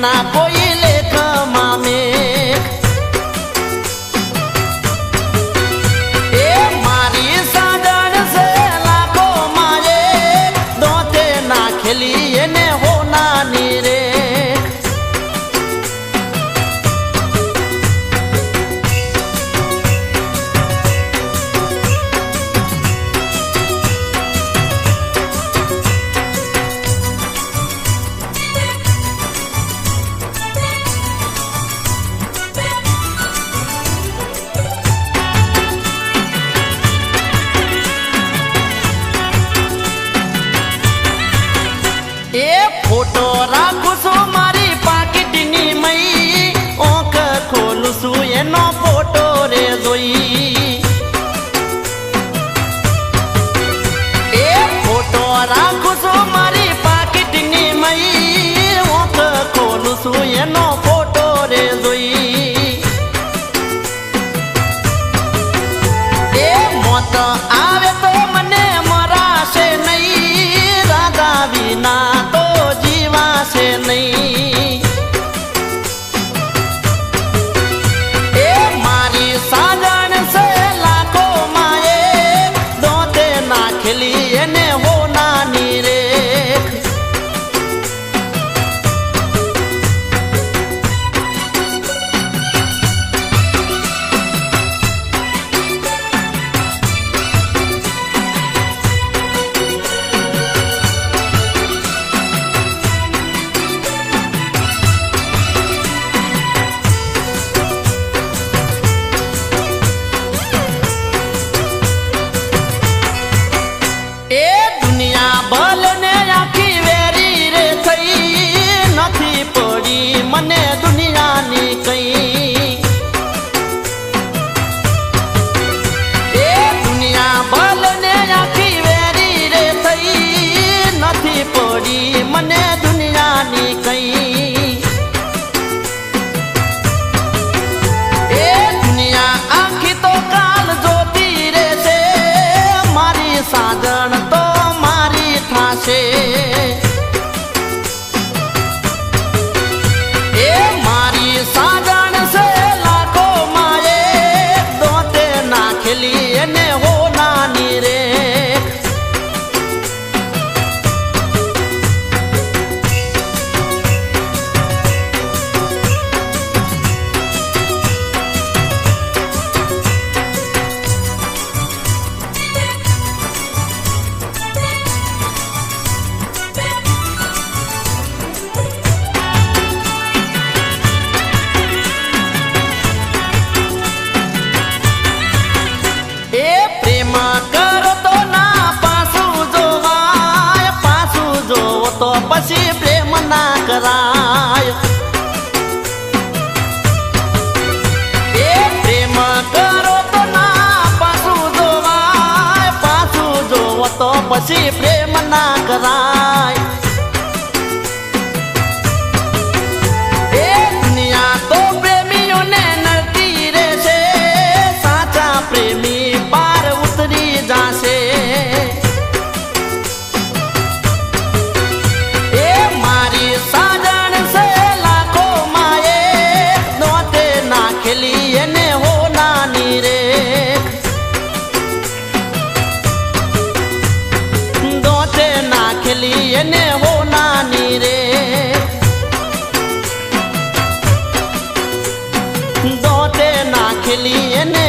ના કોઈ લેખ મામે એ મારી સાજણ છે લાખો માએ દોતે નાખેલી એને હોનાની રે એ ફોટો રાખું છું મારી પાકીટની મઈ ઓંખ ખોલું છું એનો ફોટો રે જોઈ એ ફોટો રાખું છું મારી પાકીટની મઈ ઓંખ ખોલું છું એનો ફોટો રે જોઈ એ મોત આવે તો મને મરાશે નહીં રાજા વિના તો જીવાશે નહીં એ મારી સાજણ છે લાખો માએ દોતે નાખેલી એને હોનાની રે એ દુનિયા ભલને આખી વેરી રે થઈ નથી પડી મને દુનિયાની કઈ એ દુનિયા ભલને આખી વેરી રે થઈ નથી પડી મને દુનિયાની કઈ એ દુનિયા આખી તો કાલ જોતી રહેશે મારી સાજણ તો મારી થાશે એ મારી સાજણ છે લાખો માએ દોતે નાખેલી એને હોનાની રે એ પ્રેમ કરો તો ના પાછું જોવાય પાછું જોવો તો પછી પ્રેમ ના કરાય એ પ્રેમ કરો તો ના પાછું જોવાય પાછું જોવો તો પછી પ્રેમ ના કરાય એ દુનિયા તો પ્રેમીઓને નડતી રહેશે સાચા પ્રેમી પાર ઉતરી જાશે એ મારી સાજણ છે લાખો માએ દોતે નાખેલી એને હોનાની રે દોતે નાખેલી એને હોનાની રે દોતે નાખેલી એને